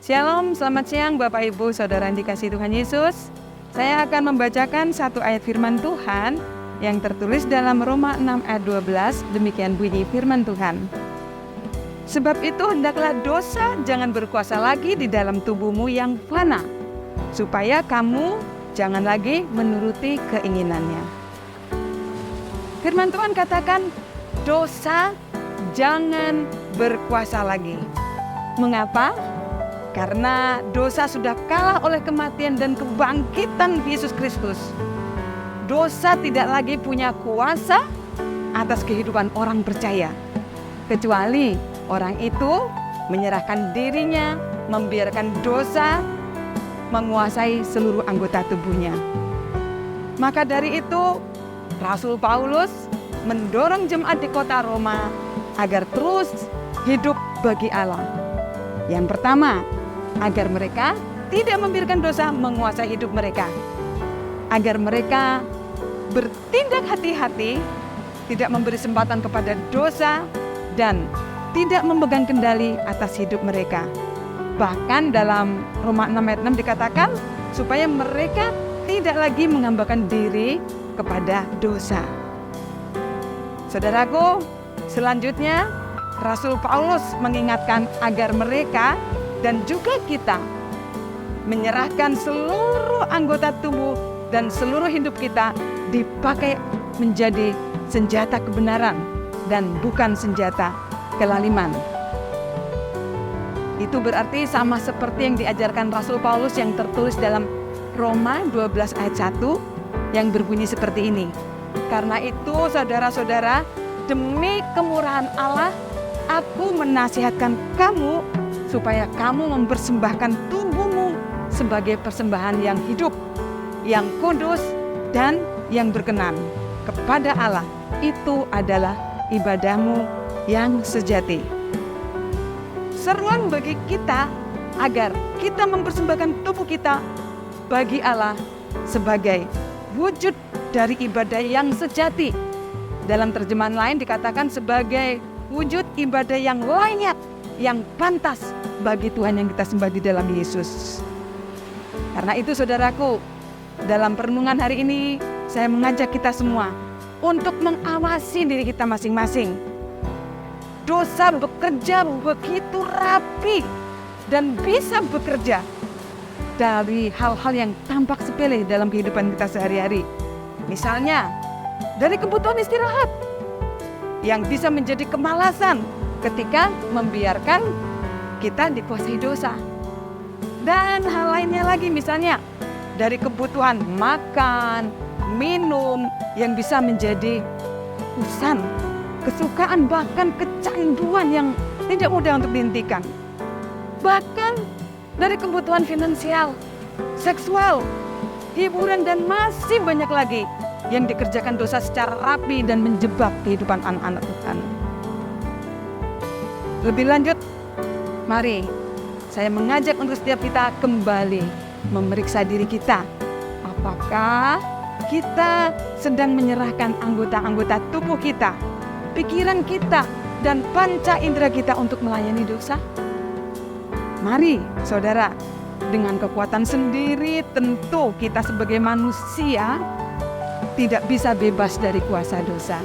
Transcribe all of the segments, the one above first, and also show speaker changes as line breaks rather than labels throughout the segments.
Shalom, selamat siang Bapak Ibu Saudara yang dikasihi Tuhan Yesus. Saya akan membacakan satu ayat firman Tuhan yang tertulis dalam Roma 6 ayat 12. Demikian bunyi firman Tuhan. Sebab itu hendaklah dosa jangan berkuasa lagi di dalam tubuhmu yang fana, supaya kamu jangan lagi menuruti keinginannya. Firman Tuhan katakan dosa jangan berkuasa lagi. Mengapa? Karena dosa sudah kalah oleh kematian dan kebangkitan Yesus Kristus. Dosa tidak lagi punya kuasa atas kehidupan orang percaya, kecuali orang itu menyerahkan dirinya, membiarkan dosa menguasai seluruh anggota tubuhnya. Maka dari itu, Rasul Paulus mendorong jemaat di kota Roma agar terus hidup bagi Allah. Yang pertama, agar mereka tidak membiarkan dosa menguasai hidup mereka. Agar mereka bertindak hati-hati, tidak memberi kesempatan kepada dosa, dan tidak memegang kendali atas hidup mereka. Bahkan dalam Roma 6 ayat 6 dikatakan, supaya mereka tidak lagi menghambakan diri kepada dosa. Saudaraku, selanjutnya Rasul Paulus mengingatkan agar mereka dan juga kita menyerahkan seluruh anggota tubuh dan seluruh hidup kita dipakai menjadi senjata kebenaran dan bukan senjata kelaliman. Itu berarti sama seperti yang diajarkan Rasul Paulus yang tertulis dalam Roma 12 ayat 1 yang berbunyi seperti ini. Karena itu saudara-saudara, demi kemurahan Allah, aku menasihatkan kamu supaya kamu mempersembahkan tubuhmu sebagai persembahan yang hidup, yang kudus, dan yang berkenan kepada Allah. Itu adalah ibadahmu yang sejati. Seruan bagi kita agar kita mempersembahkan tubuh kita bagi Allah sebagai wujud dari ibadah yang sejati. Dalam terjemahan lain dikatakan sebagai wujud ibadah yang layak, yang pantas bagi Tuhan yang kita sembah di dalam Yesus. Karena itu saudaraku, dalam perenungan hari ini saya mengajak kita semua untuk mengawasi diri kita masing-masing. Dosa bekerja begitu rapi dan bisa bekerja dari hal-hal yang tampak sepele dalam kehidupan kita sehari-hari. Misalnya dari kebutuhan istirahat yang bisa menjadi kemalasan ketika membiarkan kita dikuasai dosa. Dan hal lainnya lagi, misalnya dari kebutuhan makan, minum yang bisa menjadi urusan, kesukaan, bahkan kecanduan yang tidak mudah untuk dihentikan. Bahkan dari kebutuhan finansial, seksual, hiburan, dan masih banyak lagi yang dikerjakan dosa secara rapi dan menjebak kehidupan anak-anak Tuhan. Lebih lanjut, mari saya mengajak untuk setiap kita kembali memeriksa diri kita. Apakah kita sedang menyerahkan anggota-anggota tubuh kita, pikiran kita, dan panca indera kita untuk melayani dosa? Mari saudara, dengan kekuatan sendiri tentu kita sebagai manusia tidak bisa bebas dari kuasa dosa.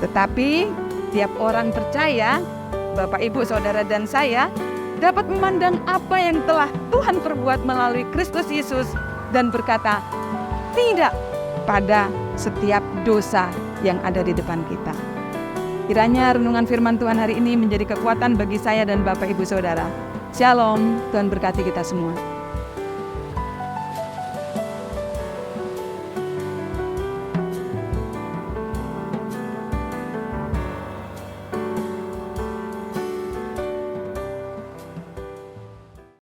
Tetapi tiap orang percaya, Bapak, Ibu, Saudara, dan saya dapat memandang apa yang telah Tuhan perbuat melalui Kristus Yesus dan berkata tidak pada setiap dosa yang ada di depan kita. Kiranya renungan firman Tuhan hari ini menjadi kekuatan bagi saya dan Bapak, Ibu, Saudara. Shalom, Tuhan berkati kita semua.